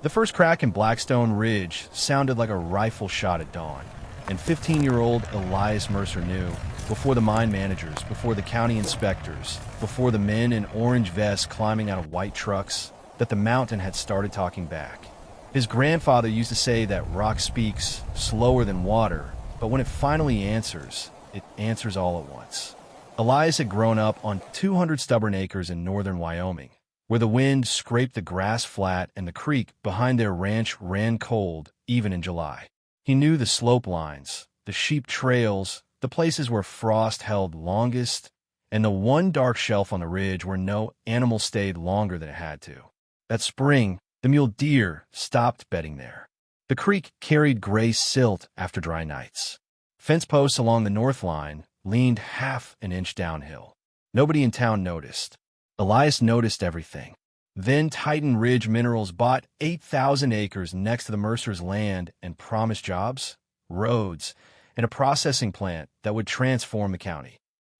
The first crack in Blackstone Ridge sounded like a rifle shot at dawn, and 15-year-old Elias Mercer knew, before the mine managers, before the county inspectors, before the men in orange vests climbing out of white trucks, that the mountain had started talking back. His grandfather used to say that rock speaks slower than water, but when it finally answers, it answers all at once. Elias had grown up on 200 stubborn acres in northern Wyoming, where the wind scraped the grass flat and the creek behind their ranch ran cold, even in July. He knew the slope lines, the sheep trails, the places where frost held longest, and the one dark shelf on the ridge where no animal stayed longer than it had to. That spring, the mule deer stopped bedding there. The creek carried gray silt after dry nights. Fence posts along the north line leaned half an inch downhill. Nobody in town noticed. Elias noticed everything. Then Titan Ridge Minerals bought 8,000 acres next to the Mercer's land and promised jobs, roads, and a processing plant that would transform the county.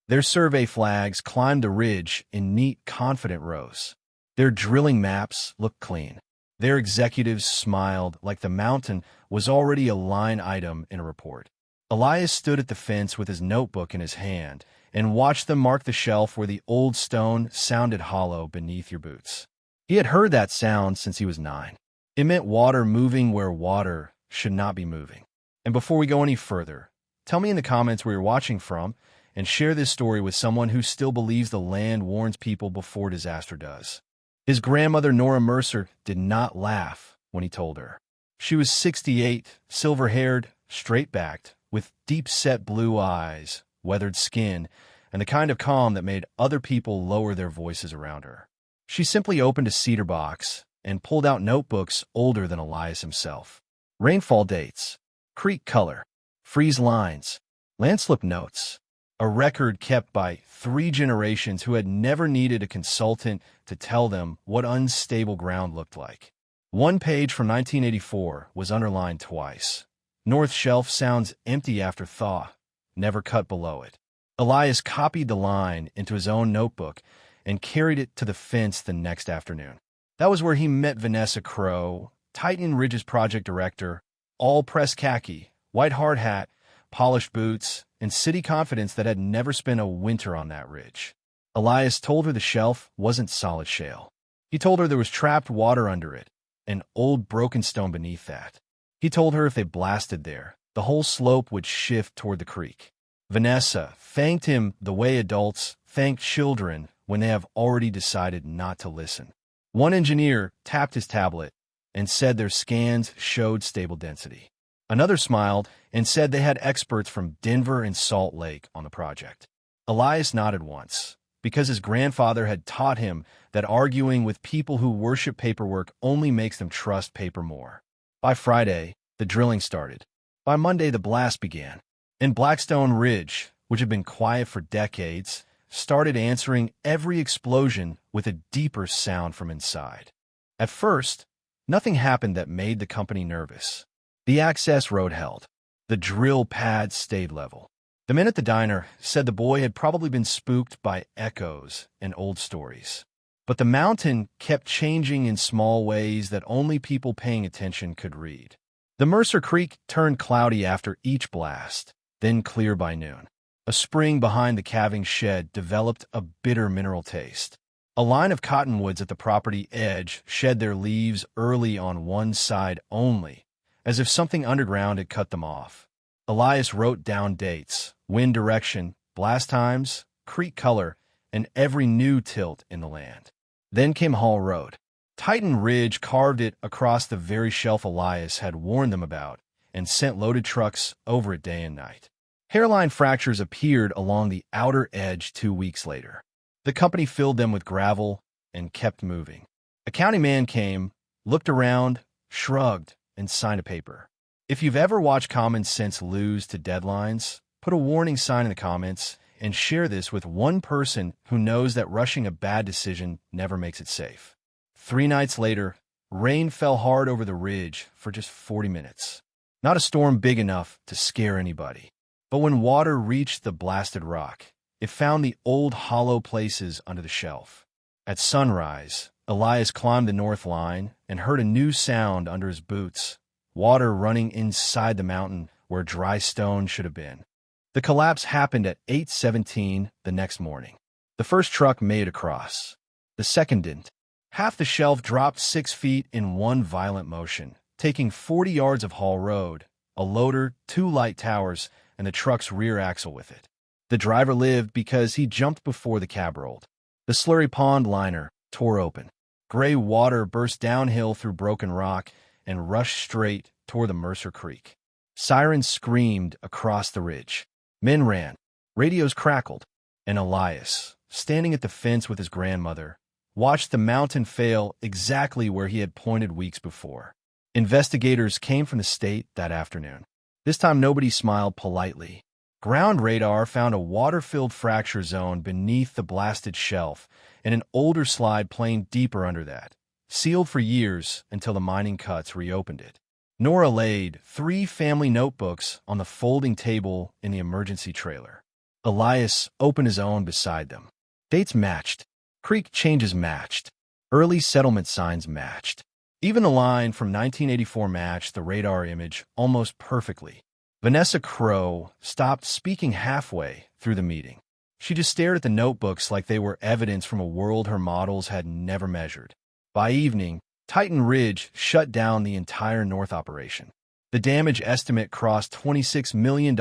Their survey flags climbed the ridge in neat, confident rows. Their drilling maps looked clean. Their executives smiled like the mountain was already a line item in a report. Elias stood at the fence with his notebook in his hand and watched them mark the shelf where the old stone sounded hollow beneath your boots. He had heard that sound since he was 9. It meant water moving where water should not be moving. And before we go any further, tell me in the comments where you're watching from and share this story with someone who still believes the land warns people before disaster does. His grandmother, Nora Mercer, did not laugh when he told her. She was 68, silver-haired, straight-backed, with deep-set blue eyes, weathered skin, and the kind of calm that made other people lower their voices around her. She simply opened a cedar box and pulled out notebooks older than Elias himself. Rainfall dates, creek color, freeze lines, landslip notes, a record kept by 3 generations who had never needed a consultant to tell them what unstable ground looked like. One page from 1984 was underlined twice. North Shelf sounds empty after thaw, never cut below it. Elias copied the line into his own notebook and carried it to the fence the next afternoon. That was where he met Vanessa Crow, Titan Ridge's project director, all pressed khaki, white hard hat, polished boots, and city confidence that had never spent a winter on that ridge. Elias told her the shelf wasn't solid shale. He told her there was trapped water under it, and old broken stone beneath that. He told her if they blasted there, the whole slope would shift toward the creek. Vanessa thanked him the way adults thank children when they have already decided not to listen. One engineer tapped his tablet and said their scans showed stable density. Another smiled and said they had experts from Denver and Salt Lake on the project. Elias nodded once, because his grandfather had taught him that arguing with people who worship paperwork only makes them trust paper more. By Friday, the drilling started. By Monday, the blast began. And Blackstone Ridge, which had been quiet for decades, started answering every explosion with a deeper sound from inside. At first, nothing happened that made the company nervous. The access road held. The drill pad stayed level. The men at the diner said the boy had probably been spooked by echoes and old stories. But the mountain kept changing in small ways that only people paying attention could read. The Mercer Creek turned cloudy after each blast, then clear by noon. A spring behind the calving shed developed a bitter mineral taste. A line of cottonwoods at the property edge shed their leaves early on one side only, as if something underground had cut them off. Elias wrote down dates, wind direction, blast times, creek color, and every new tilt in the land. Then came Hall Road. Titan Ridge carved it across the very shelf Elias had warned them about and sent loaded trucks over it day and night. Hairline fractures appeared along the outer edge 2 weeks later. The company filled them with gravel and kept moving. A county man came, looked around, shrugged, and signed a paper. If you've ever watched common sense lose to deadlines, put a warning sign in the comments and share this with one person who knows that rushing a bad decision never makes it safe. 3 nights later, rain fell hard over the ridge for just 40 minutes. Not a storm big enough to scare anybody. But when water reached the blasted rock, it found the old hollow places under the shelf. At sunrise, Elias climbed the north line and heard a new sound under his boots, water running inside the mountain where dry stone should have been. The collapse happened at 8:17 the next morning. The first truck made it across. The second didn't. Half the shelf dropped 6 feet in one violent motion, taking 40 yards of haul road, a loader, 2 light towers, and the truck's rear axle with it. The driver lived because he jumped before the cab rolled. The slurry pond liner tore open. Gray water burst downhill through broken rock and rushed straight toward the Mercer Creek. Sirens screamed across the ridge. Men ran. Radios crackled. And Elias, standing at the fence with his grandmother, watched the mountain fail exactly where he had pointed weeks before. Investigators came from the state that afternoon. This time nobody smiled politely. Ground radar found a water-filled fracture zone beneath the blasted shelf and an older slide playing deeper under that, sealed for years until the mining cuts reopened it. Nora laid 3 family notebooks on the folding table in the emergency trailer. Elias opened his own beside them. Dates matched. Creek changes matched. Early settlement signs matched. Even the line from 1984 matched the radar image almost perfectly. Vanessa Crowe stopped speaking halfway through the meeting. She just stared at the notebooks like they were evidence from a world her models had never measured. By evening, Titan Ridge shut down the entire North operation. The damage estimate crossed $26 million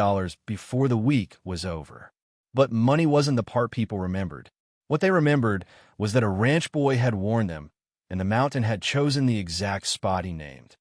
before the week was over. But money wasn't the part people remembered. What they remembered was that a ranch boy had warned them, and the mountain had chosen the exact spot he named.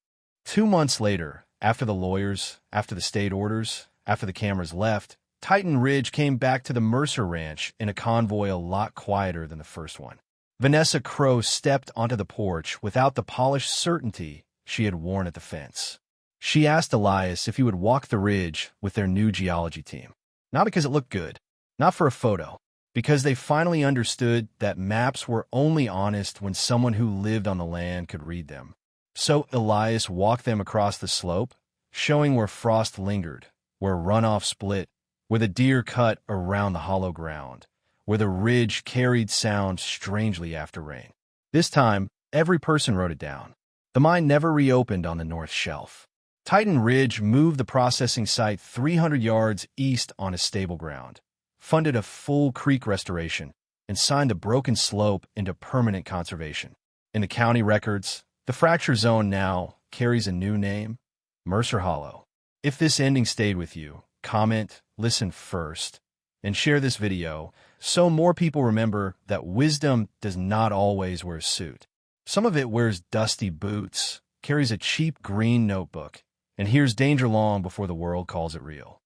2 months later, after the lawyers, after the state orders, after the cameras left, Titan Ridge came back to the Mercer Ranch in a convoy a lot quieter than the first one. Vanessa Crowe stepped onto the porch without the polished certainty she had worn at the fence. She asked Elias if he would walk the ridge with their new geology team. Not because it looked good, not for a photo, because they finally understood that maps were only honest when someone who lived on the land could read them. So Elias walked them across the slope, showing where frost lingered, where runoff split, where the deer cut around the hollow ground, where the ridge carried sound strangely after rain. This time, every person wrote it down. The mine never reopened on the North Shelf. Titan Ridge moved the processing site 300 yards east on a stable ground, funded a full creek restoration, and signed the broken slope into permanent conservation. In the county records, the fracture zone now carries a new name, Mercer Hollow. If this ending stayed with you, comment, listen first, and share this video so more people remember that wisdom does not always wear a suit. Some of it wears dusty boots, carries a cheap green notebook, and hears danger long before the world calls it real.